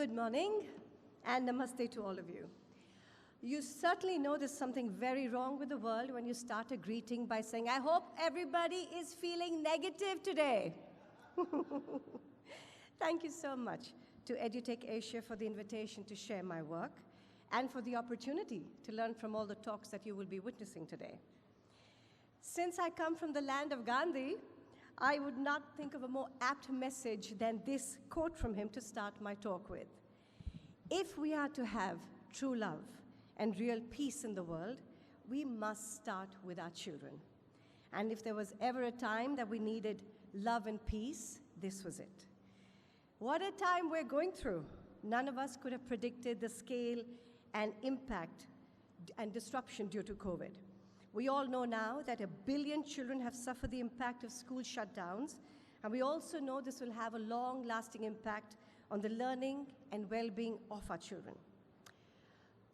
good morning and namaste to all of you. You certainly know there's something very wrong with the world when you start a greeting by saying, I hope everybody is feeling negative today. Thank you so much to EDUtech Asia for the invitation to share my work and for the opportunity to learn from all the talks that you will be witnessing today. Since I come from the land of Gandhi, I would not think of a more apt message than this quote from him to start my talk with. If we are to have true love and real peace in the world, we must start with our children. And if there was ever a time that we needed love and peace, this was it. What a time we're going through. None of us could have predicted the scale and impact and disruption due to COVID. We all know now that 1 billion children have suffered the impact of school shutdowns, and we also know this will have a long-lasting impact on the learning and well-being of our children.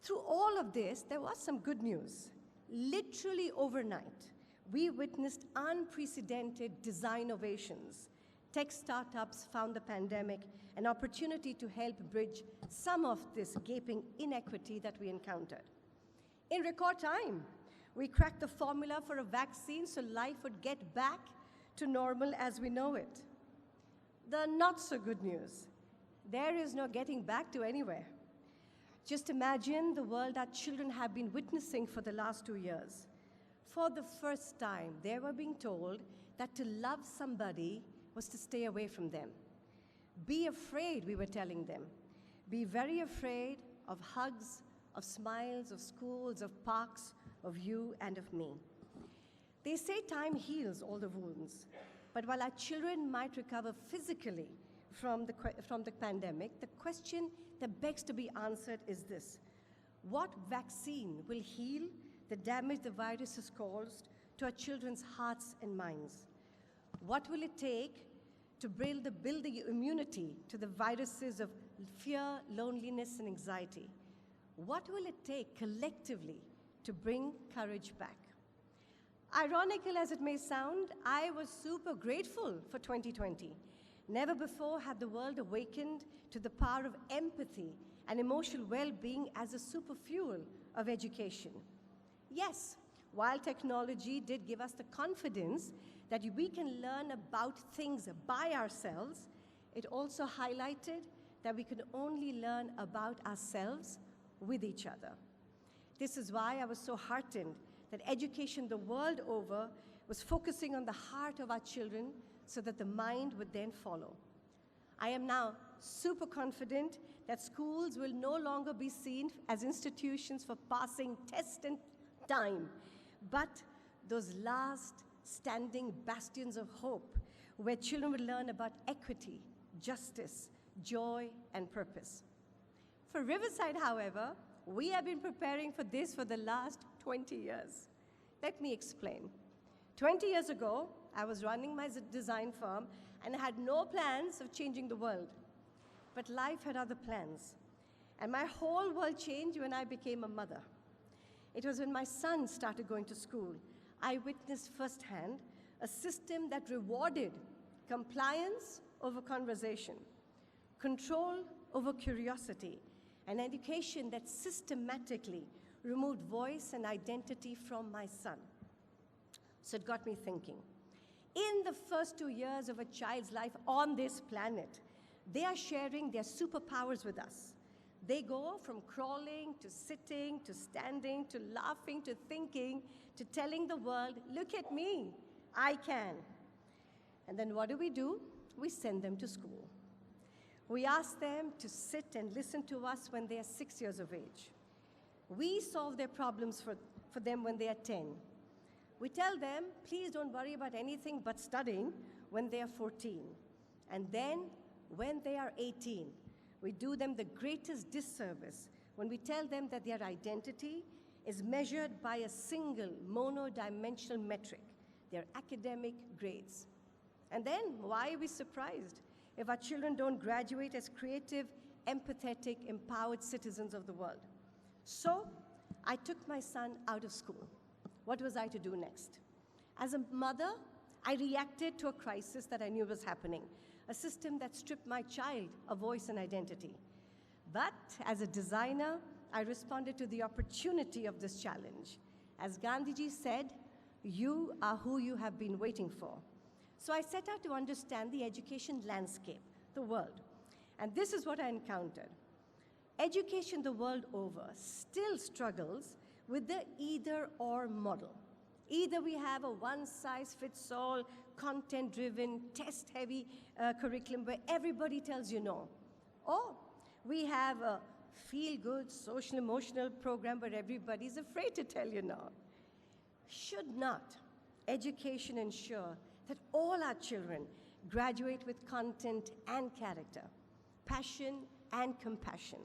Through all of this, there was some good news. Literally overnight, we witnessed unprecedented design ovations. Tech startups found the pandemic an opportunity to help bridge some of this gaping inequity that we encountered. In record time, we cracked the formula for a vaccine so life would get back to normal as we know it. The not so good news, there is no getting back to anywhere. Just imagine the world our children have been witnessing for the last 2 years. For the first time, they were being told that to love somebody was to stay away from them. Be afraid, we were telling them. Be very afraid of hugs, of smiles, of schools, of parks, of you and of me. They say time heals all the wounds, but while our children might recover physically from the pandemic, the question that begs to be answered is this: what vaccine will heal the damage the virus has caused to our children's hearts and minds? What will it take to build the immunity to the viruses of fear, loneliness, and anxiety? What will it take collectively to bring courage back? Ironical as it may sound, I was super grateful for 2020. Never before had the world awakened to the power of empathy and emotional well-being as a super fuel of education. Yes, while technology did give us the confidence that we can learn about things by ourselves, it also highlighted that we can only learn about ourselves with each other. This is why I was so heartened that education the world over was focusing on the heart of our children so that the mind would then follow. I am now super confident that schools will no longer be seen as institutions for passing tests and time, but those last standing bastions of hope where children will learn about equity, justice, joy, and purpose. For Riverside, however, we have been preparing for this for the last 20 years. Let me explain. 20 years ago, I was running my design firm and I had no plans of changing the world. But life had other plans. And my whole world changed when I became a mother. It was when my son started going to school. I witnessed firsthand a system that rewarded compliance over conversation, control over curiosity, an education that systematically removed voice and identity from my son. So it got me thinking. In the first 2 years of a child's life on this planet, they are sharing their superpowers with us. They go from crawling to sitting to standing to laughing to thinking to telling the world, look at me, I can. And then what do? We send them to school. We ask them to sit and listen to us when they are 6 years of age. We solve their problems for them when they are 10. We tell them, please don't worry about anything but studying when they are 14. And then, when they are 18, we do them the greatest disservice when we tell them that their identity is measured by a single mono-dimensional metric, their academic grades. And then, why are we surprised if our children don't graduate as creative, empathetic, empowered citizens of the world? So, I took my son out of school. What was I to do next? As a mother, I reacted to a crisis that I knew was happening, a system that stripped my child of voice and identity. But as a designer, I responded to the opportunity of this challenge. As Gandhiji said, you are who you have been waiting for. So I set out to understand the education landscape, the world. And this is what I encountered. Education the world over still struggles with the either-or model. Either we have a one-size-fits-all, content-driven, test-heavy curriculum where everybody tells you no. Or we have a feel-good, social-emotional program where everybody's afraid to tell you no. Should not education ensure that all our children graduate with content and character, passion and compassion,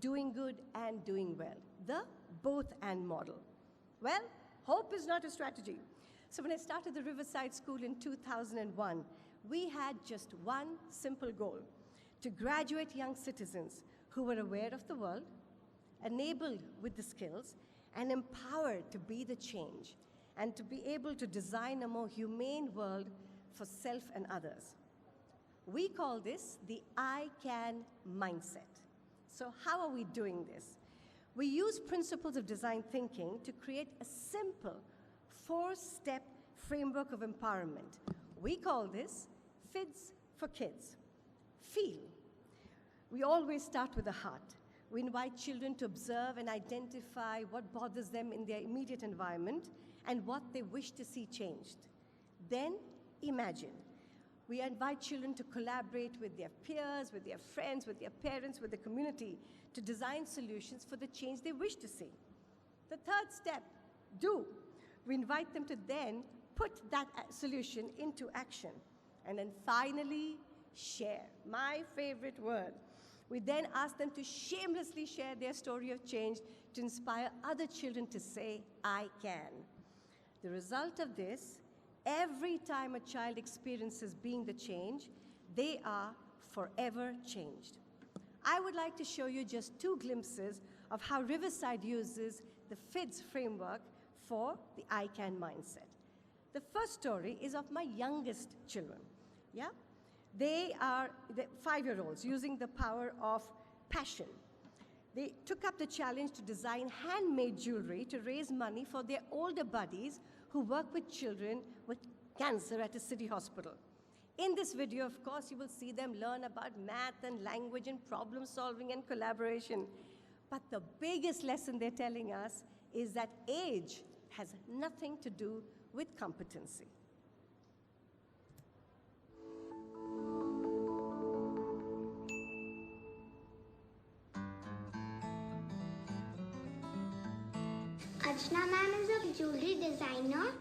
doing good and doing well, the both and model? Well, hope is not a strategy. So when I started the Riverside School in 2001, we had just one simple goal: to graduate young citizens who were aware of the world, enabled with the skills, and empowered to be the change, and to be able to design a more humane world for self and others. We call this the I Can mindset. So how are we doing this? We use principles of design thinking to create a simple 4-step framework of empowerment. We call this FIDS for Kids. Feel. We always start with the heart. We invite children to observe and identify what bothers them in their immediate environment and what they wish to see changed. Then imagine. We invite children to collaborate with their peers, with their friends, with their parents, with the community to design solutions for the change they wish to see. The third step, do. We invite them to then put that solution into action. And then finally, share. My favorite word. We then ask them to shamelessly share their story of change to inspire other children to say, I can. The result of this, every time a child experiences being the change, they are forever changed. I would like to show you just 2 glimpses of how Riverside uses the FIDS framework for the I Can mindset. The first story is of my youngest children. Yeah? They are the 5-year-olds using the power of passion. They took up the challenge to design handmade jewelry to raise money for their older buddies who work with children with cancer at a city hospital. In this video, of course, you will see them learn about math and language and problem solving and collaboration. But the biggest lesson they're telling us is that age has nothing to do with competency. Archana ma'am is a jewelry designer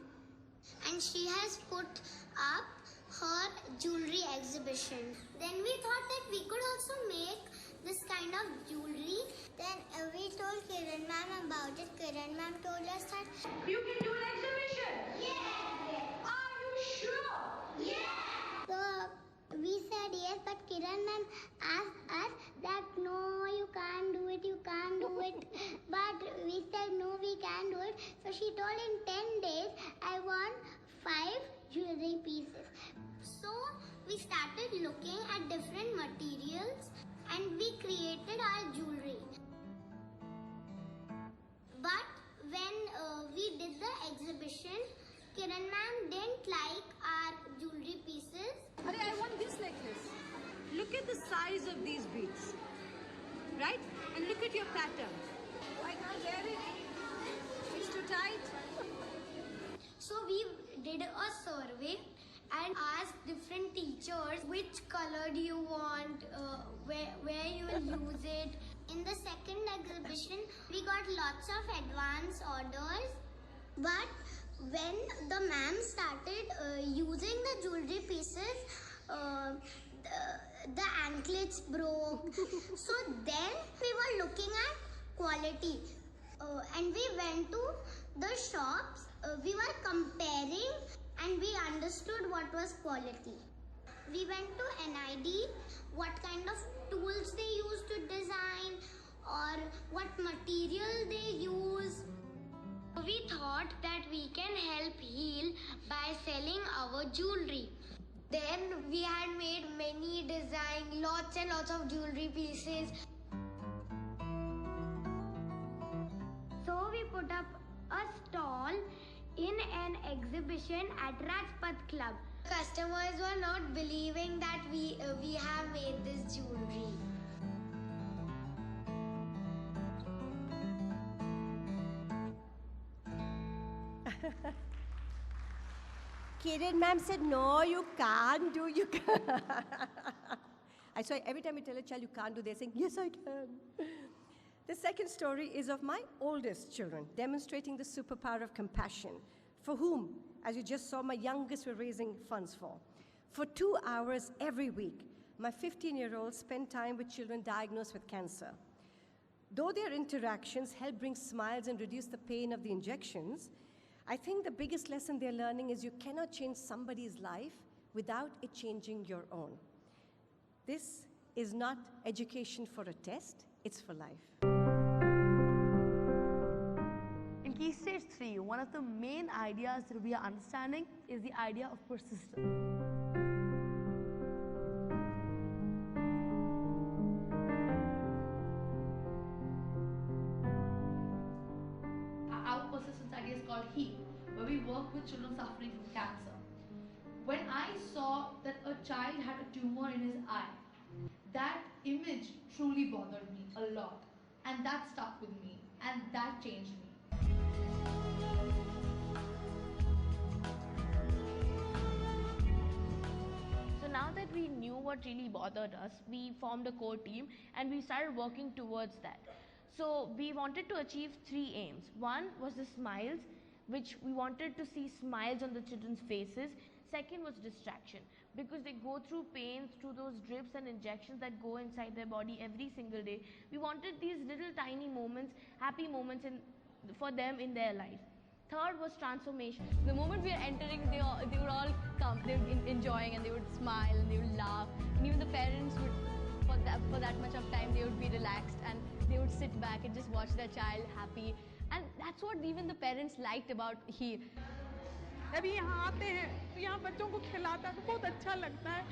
and she has put up her jewelry exhibition. Then we thought that we could also make this kind of jewelry. Then we told Kiran ma'am about it. Kiran ma'am told us that you can do an exhibition. Yeah. Are you sure? Yeah. So we said yes, but Kiran ma'am asked us that no, you can't do it, you can't do it. But we said no, we can do it. So she told in 10 days, I want 5 jewelry pieces. So we started looking at different materials and we created our jewelry. But when we did the exhibition, Kiran ma'am didn't like our jewelry pieces. I want this like this. Look at the size of these beads, right? And look at your pattern. I can't wear it. It's too tight. So we did a survey and asked different teachers which color do you want, where you will use it. In the second exhibition, we got lots of advance orders. But when the ma'am started using the jewelry pieces, the anklets broke. So then we were looking at quality. And we went to the shops. We were comparing and we understood what was quality. We went to NID, what kind of tools they use to design or what material they use. We thought that we can help heal by selling our jewelry. Then we had made many designs, lots and lots of jewelry pieces. So we put up a stall in an exhibition at Rajpath Club. Customers were not believing that we have made this jewelry. Kiran ma'am said, no, you can't do, you can't. I saw every time you tell a child you can't do, they're saying, yes, I can. The second story is of my oldest children, demonstrating the superpower of compassion, for whom, as you just saw, my youngest were raising funds for. For 2 hours every week, my 15-year-olds spend time with children diagnosed with cancer. Though their interactions help bring smiles and reduce the pain of the injections, I think the biggest lesson they're learning is you cannot change somebody's life without it changing your own. This is not education for a test, it's for life. In Key Stage 3, one of the main ideas that we are understanding is the idea of persistence. Our persistence idea is called HumanE, where we work with children suffering from cancer. When I saw that a child had a tumor in his eye, that image truly bothered me a lot, and that stuck with me, and that changed me. So now that we knew what really bothered us, we formed a core team and we started working towards that. So we wanted to achieve 3 aims. One was the smiles, which we wanted to see smiles on the children's faces. Second was distraction, because they go through pain, through those drips and injections that go inside their body every single day. We wanted these little tiny moments, happy moments for them in their life. Third was transformation. The moment we are entering, they would all come. They would be enjoying and they would smile and they would laugh. And even the parents would, for that much of time, they would be relaxed and they would sit back and just watch their child happy. And that's what even the parents liked about HumanE. अभी यहाँ आते हैं तो यहाँ बच्चों को खिलाता है तो बहुत अच्छा लगता है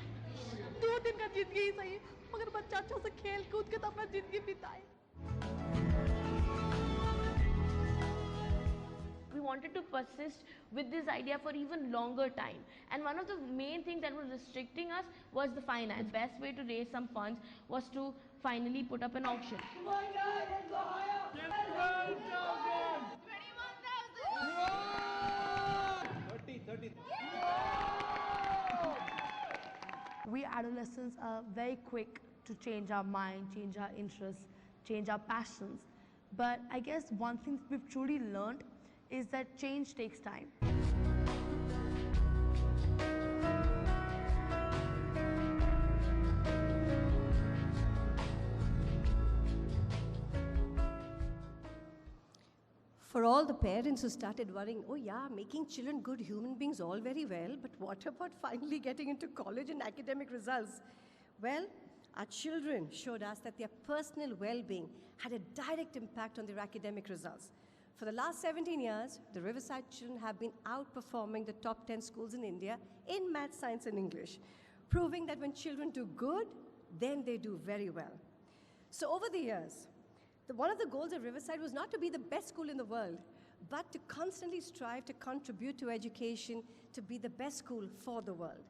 2 दिन का जिंदगी ही सही मगर बच्चा अच्छा से खेल कूद के तो अपना जिंदगी बिताए. We wanted to persist with this idea for even longer time, and one of the main things that was restricting us was the finance. The best way to raise some funds was to finally put up an auction. We adolescents are very quick to change our mind, change our interests, change our passions. But I guess one thing we've truly learned is that change takes time. For all the parents who started worrying, oh yeah, making children good human beings, all very well, but what about finally getting into college and academic results? Well, our children showed us that their personal well-being had a direct impact on their academic results. For the last 17 years, the Riverside children have been outperforming the top 10 schools in India in math, science, and English, proving that when children do good, then they do very well. So over the years, one of the goals of Riverside was not to be the best school in the world, but to constantly strive to contribute to education, to be the best school for the world.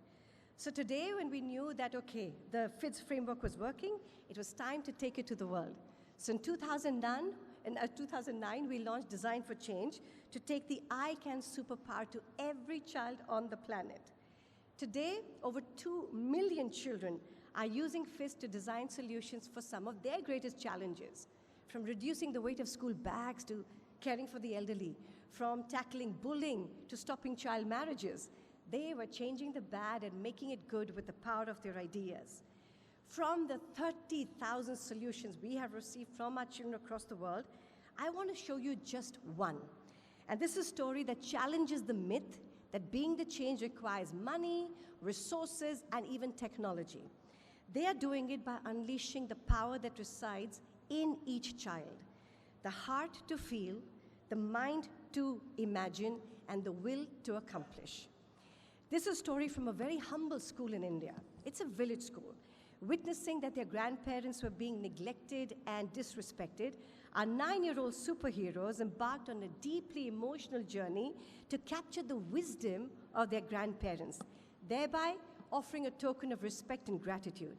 So today, when we knew that, okay, the FIDS framework was working, it was time to take it to the world. So in 2009, we launched Design for Change to take the I Can superpower to every child on the planet. Today, over 2 million children are using FIDS to design solutions for some of their greatest challenges, from reducing the weight of school bags to caring for the elderly, from tackling bullying to stopping child marriages. They were changing the bad and making it good with the power of their ideas. From the 30,000 solutions we have received from our children across the world, I want to show you just one. And this is a story that challenges the myth that being the change requires money, resources, and even technology. They are doing it by unleashing the power that resides in each child. The heart to feel, the mind to imagine, and the will to accomplish. This is a story from a very humble school in India. It's a village school Witnessing that their grandparents were being neglected and disrespected, our 9-year-old superheroes embarked on a deeply emotional journey to capture the wisdom of their grandparents, thereby offering a token of respect and gratitude.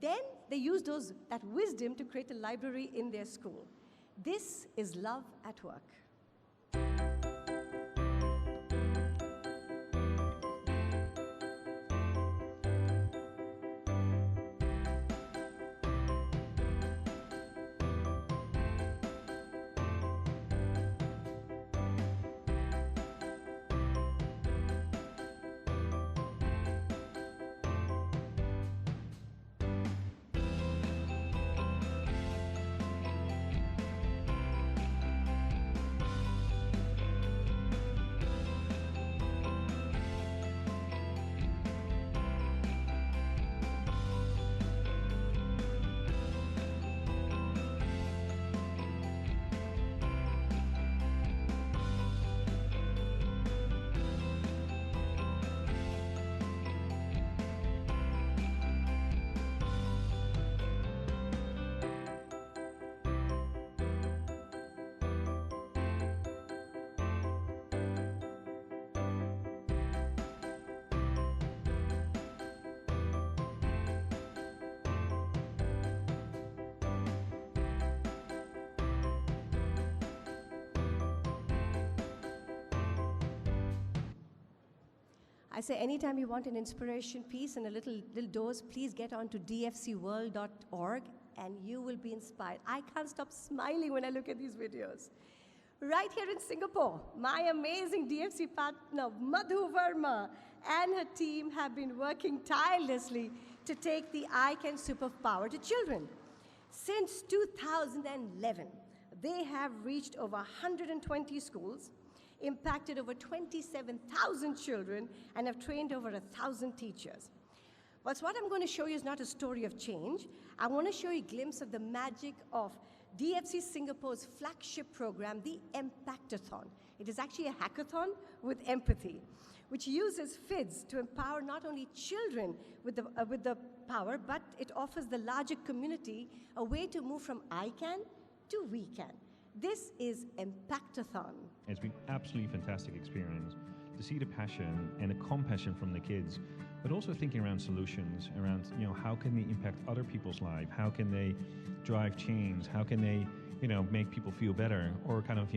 Then they used that wisdom to create a library in their school. This is love at work. I say anytime you want an inspiration piece and a little dose, please get on to dfcworld.org and you will be inspired. I can't stop smiling when I look at these videos. Right here in Singapore, my amazing DFC partner, Madhu Verma, and her team have been working tirelessly to take the ICANN superpower to children. Since 2011, they have reached over 120 schools, impacted over 27,000 children, and have trained over 1,000 teachers. But what I'm going to show you is not a story of change. I want to show you a glimpse of the magic of DFC Singapore's flagship program, the Impactathon. It is actually a hackathon with empathy, which uses FIDS to empower not only children with the power, but it offers the larger community a way to move from I can to we can. This is Impactathon. It's been absolutely fantastic experience to see the passion and the compassion from the kids, but also thinking around solutions, around how can they impact other people's lives, how can they drive change, how can they make people feel better, or kind of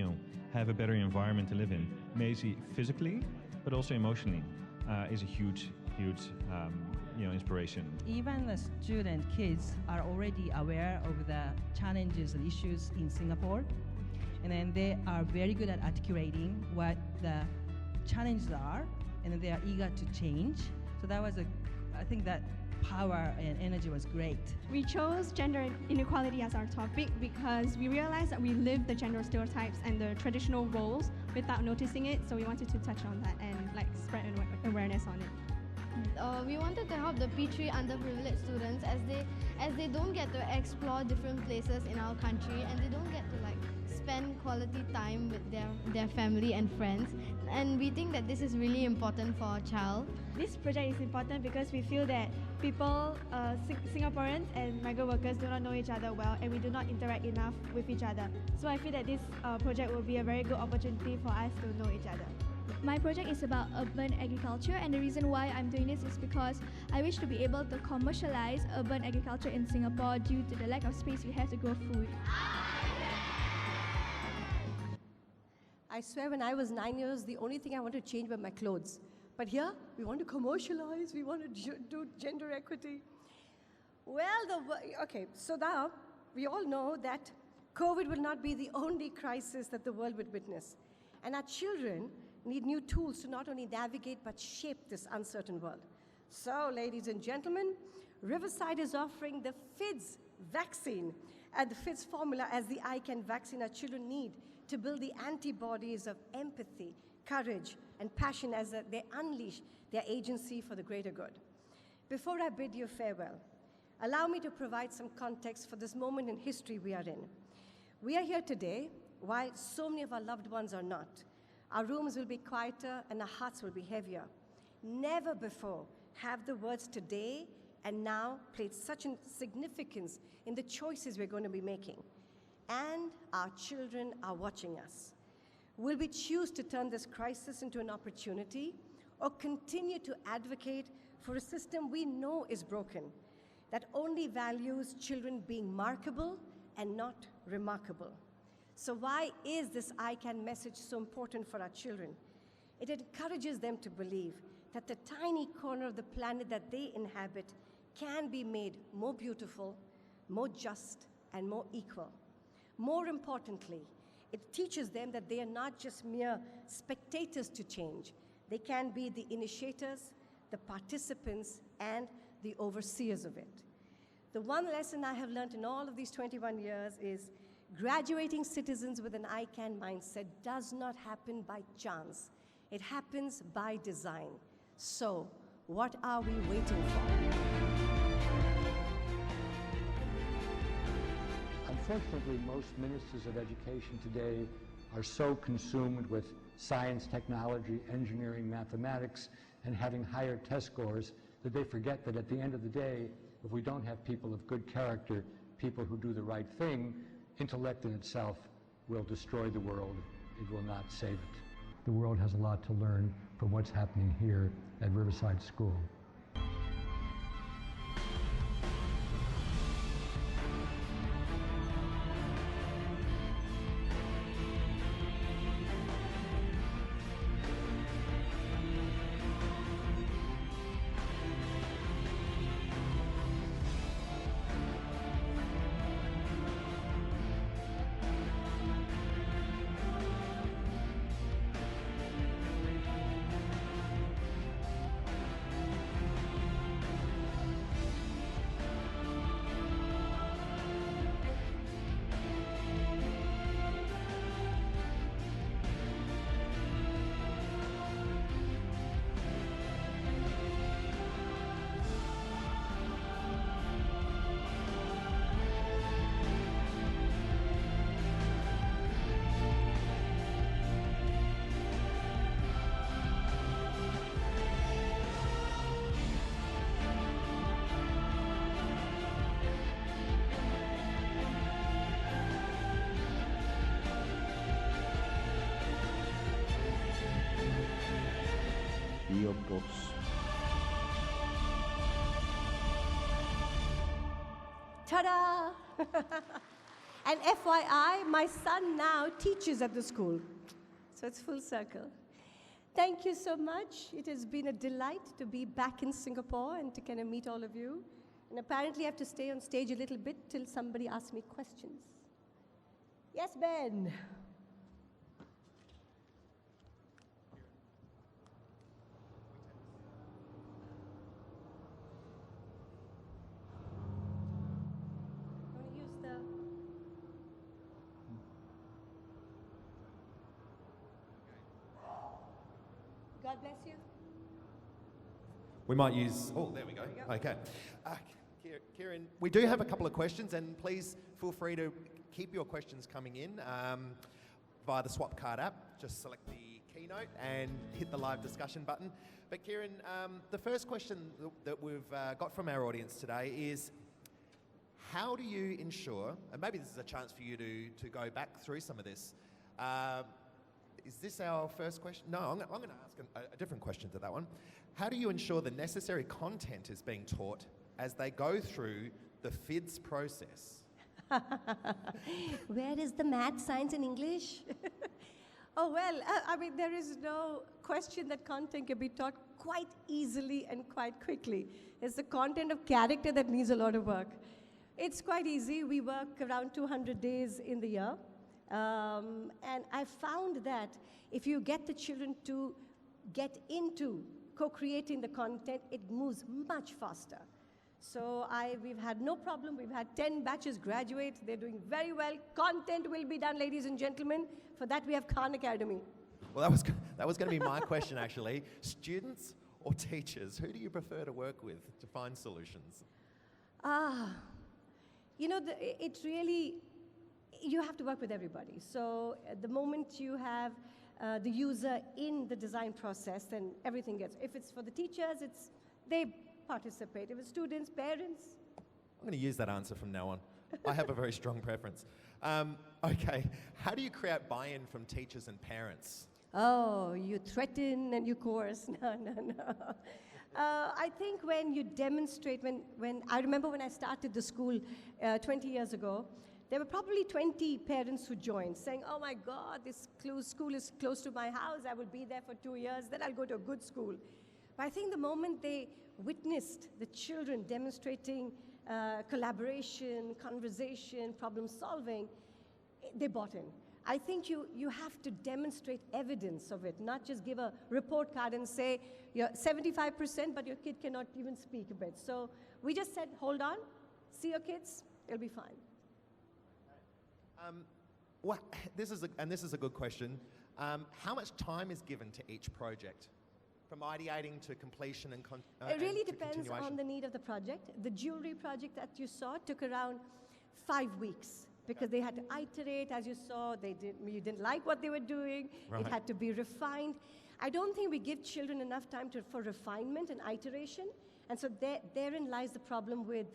have a better environment to live in, maybe physically, but also emotionally, is a huge inspiration. Even the student kids are already aware of the challenges and issues in Singapore, and then they are very good at articulating what the challenges are, and then they are eager to change. So that was I think that power and energy was great. We chose gender inequality as our topic because we realized that we live the gender stereotypes and the traditional roles without noticing it, so we wanted to touch on that and spread awareness on it. We wanted to help the P3 underprivileged students as they don't get to explore different places in our country, and they don't get to spend quality time with their family and friends, and we think that this is really important for a child. This project is important because we feel that people, Singaporeans and migrant workers do not know each other well, and we do not interact enough with each other. So I feel that this project will be a very good opportunity for us to know each other. My project is about urban agriculture, and the reason why I'm doing this is because I wish to be able to commercialize urban agriculture in Singapore due to the lack of space we have to grow food. I swear when I was 9 years, the only thing I wanted to change were my clothes. But here, we want to commercialize, we want to do gender equity. Well, okay, so now we all know that COVID will not be the only crisis that the world would witness. And our children need new tools to not only navigate but shape this uncertain world. So, ladies and gentlemen, Riverside is offering the FIDS vaccine and the FIDS formula as the ICANN vaccine our children need to build the antibodies of empathy, courage, and passion as they unleash their agency for the greater good. Before I bid you farewell, allow me to provide some context for this moment in history we are in. We are here today while so many of our loved ones are not. Our rooms will be quieter and our hearts will be heavier. Never before have the words today and now played such a significance in the choices we're going to be making. And our children are watching us. Will we choose to turn this crisis into an opportunity or continue to advocate for a system we know is broken, that only values children being markable and not remarkable? So why is this I Can message so important for our children? It encourages them to believe that the tiny corner of the planet that they inhabit can be made more beautiful, more just, and more equal. More importantly, it teaches them that they are not just mere spectators to change. They can be the initiators, the participants, and the overseers of it. The one lesson I have learned in all of these 21 years is graduating citizens with an I Can mindset does not happen by chance. It happens by design. So, what are we waiting for? Unfortunately, most ministers of education today are so consumed with science, technology, engineering, mathematics, and having higher test scores that they forget that at the end of the day, if we don't have people of good character, people who do the right thing, intellect in itself will destroy the world. It will not save it. The world has a lot to learn from what's happening here at Riverside School. Ta-da! And FYI, my son now teaches at the school. So it's full circle. Thank you so much. It has been a delight to be back in Singapore and to kind of meet all of you. And apparently I have to stay on stage a little bit till somebody asks me questions. Yes, Ben? God bless you. We might use, oh, there we go. Okay. Kiran, we do have a couple of questions, and please feel free to keep your questions coming in via the Swap Card app. Just select the Keynote and hit the live discussion button. But Kiran, the first question that we've got from our audience today is, how do you ensure, and maybe this is a chance for you to go back through some of this, is this our first question? No, I'm going to ask a different question to that one. How do you ensure the necessary content is being taught as they go through the FIDS process? Where is the math, science, and English? Oh, well, I mean, there is no question that content can be taught quite easily and quite quickly. It's the content of character that needs a lot of work. It's quite easy. We work around 200 days in the year. And I found that if you get the children to get into co-creating the content, it moves much faster. So we've had no problem. We've had 10 batches graduate. They're doing very well. Content will be done, ladies and gentlemen. For that, we have Khan Academy. Well, that was going to be my question, actually. Students or teachers, who do you prefer to work with to find solutions? You know, it really, you have to work with everybody. So the moment you have the user in the design process, then everything gets, if it's for the teachers, they participate. It was students, parents. I'm going to use that answer from now on. I have a very strong preference. Okay, how do you create buy-in from teachers and parents? Oh, you threaten and you coerce. No. I think when you demonstrate, when I remember when I started the school 20 years ago, there were probably 20 parents who joined saying, oh my God, this school is close to my house. I will be there for 2 years, then I'll go to a good school. But I think the moment they witnessed the children demonstrating collaboration, conversation, problem solving, they bought in. I think you have to demonstrate evidence of it, not just give a report card and say you're 75%, but your kid cannot even speak a bit. So we just said, hold on, see your kids, it'll be fine. Well, this is a good question. How much time is given to each project? From ideating to completion and it really depends on the need of the project. The jewelry project that you saw took around 5 weeks because they had to iterate, as you saw. You didn't like what they were doing. Right. It had to be refined. I don't think we give children enough time for refinement and iteration, and so therein lies the problem with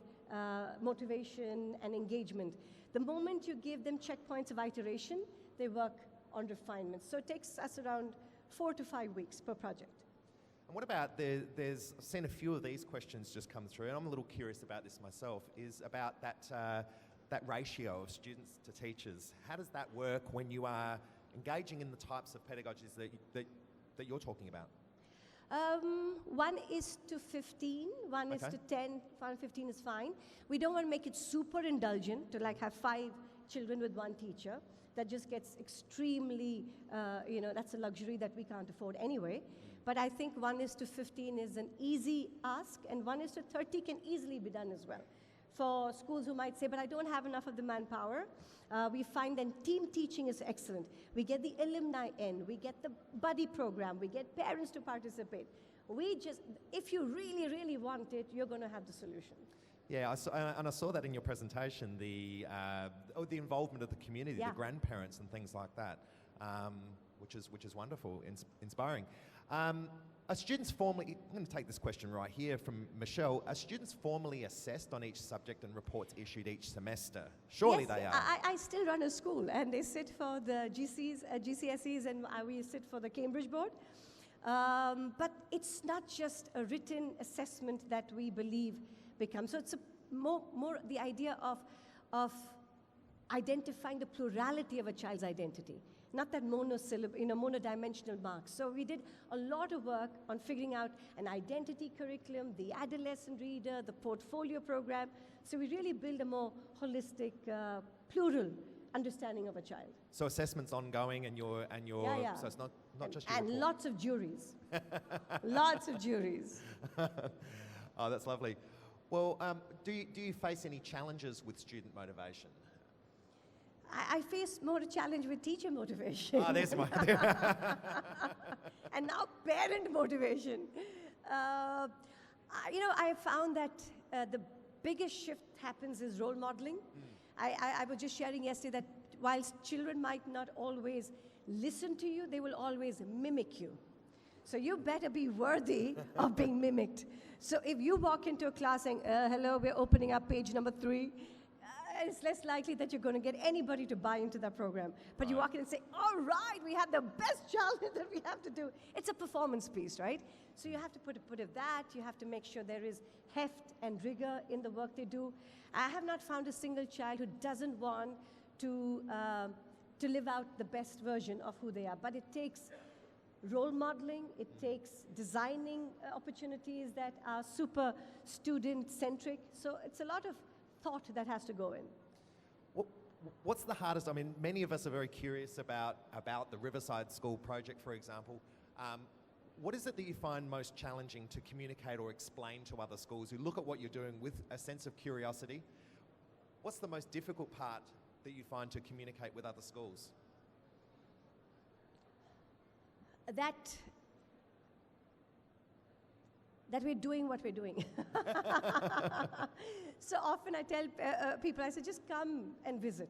motivation and engagement. The moment you give them checkpoints of iteration, they work on refinement. So it takes us around 4 to 5 weeks per project. And what about, I've seen a few of these questions just come through, and I'm a little curious about this myself, is about that ratio of students to teachers. How does that work when you are engaging in the types of pedagogies that you're talking about? 1:15, 1:10, 1:15 is fine. We don't want to make it super indulgent to like have 5 children with 1 teacher. That just gets extremely, that's a luxury that we can't afford anyway. But I think 1:15 is an easy ask, and 1:30 can easily be done as well. For schools who might say, but I don't have enough of the manpower, we find that team teaching is excellent. We get the alumni in, we get the buddy program, we get parents to participate. If you really, really want it, you're going to have the solution. Yeah, I saw that in your presentation, the involvement of the community, the grandparents and things like that, which is wonderful, inspiring. Are students formally, I'm going to take this question right here from Michelle, are students formally assessed on each subject and reports issued each semester? Surely yes, they are. I still run a school, and they sit for the GCSEs, and we sit for the Cambridge board. But it's not just a written assessment that we believe becomes. So it's more the idea of identifying the plurality of a child's identity, not that monodimensional marks. So we did a lot of work on figuring out an identity curriculum, the adolescent reader, the portfolio program. So we really build a more holistic, plural understanding of a child. So assessment's ongoing, and your so it's not just your and report. lots of juries, lots of juries. Oh, that's lovely. Well, do you face any challenges with student motivation? I face more a challenge with teacher motivation. Oh, there's my... And now parent motivation. I found that the biggest shift happens is role modeling. I was just sharing yesterday that whilst children might not always listen to you, they will always mimic you. So you better be worthy of being mimicked. So if you walk into a class saying, hello, we're opening up page number 3, it's less likely that you're going to get anybody to buy into that program. But you walk in and say, all right, we have the best challenge that we have to do. It's a performance piece, right? So you have to put of that. You have to make sure there is heft and rigor in the work they do. I have not found a single child who doesn't want to live out the best version of who they are. But it takes role modeling. It takes designing opportunities that are super student-centric. So it's a lot of thought that has to go in. What's the hardest? I mean, many of us are very curious about the Riverside School project, for example. What is it that you find most challenging to communicate or explain to other schools who look at what you're doing with a sense of curiosity? What's the most difficult part that you find to communicate with other schools? That we're doing what we're doing. So often I tell people, I say, just come and visit.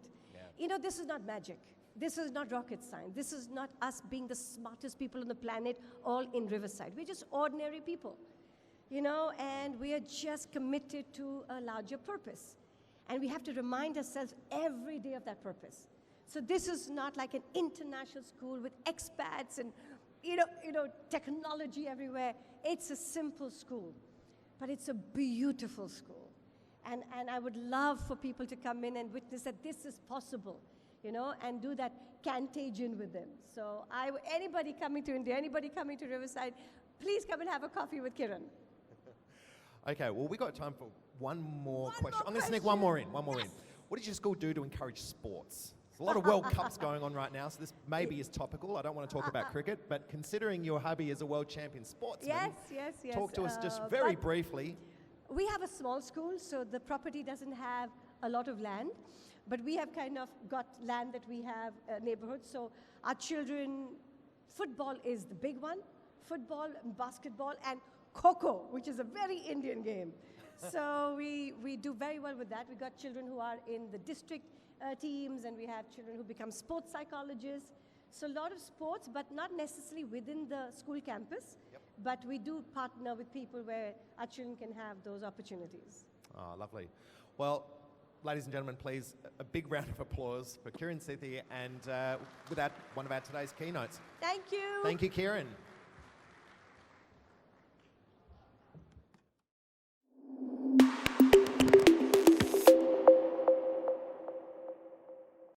Yeah. This is not magic. This is not rocket science. This is not us being the smartest people on the planet all in Riverside. We're just ordinary people. and we are just committed to a larger purpose. And we have to remind ourselves every day of that purpose. So this is not like an international school with expats and, technology everywhere. It's a simple school, but it's a beautiful school. And I would love for people to come in and witness that this is possible, and do that contagion with them. So anybody coming to India, anybody coming to Riverside, please come and have a coffee with Kiran. Okay, well, we got time for one more question. I'm going to sneak one more in. What did your school do to encourage sports? There's a lot of World Cups going on right now, so this maybe is topical. I don't want to talk about cricket, but considering your hubby is a world champion sportsman, yes. talk to us just very briefly. We have a small school, so the property doesn't have a lot of land, but we have kind of got land that we have neighborhoods. So our children, football is the big one, football, basketball, and Kho-Kho, which is a very Indian game. So we do very well with that. We got children who are in the district teams, and we have children who become sports psychologists. So a lot of sports, but not necessarily within the school campus. Yep. But we do partner with people where our children can have those opportunities. Oh, lovely. Well, ladies and gentlemen, please, a big round of applause for Kiran, Sethi, and with that, one of our today's keynotes. Thank you. Thank you, Kiran.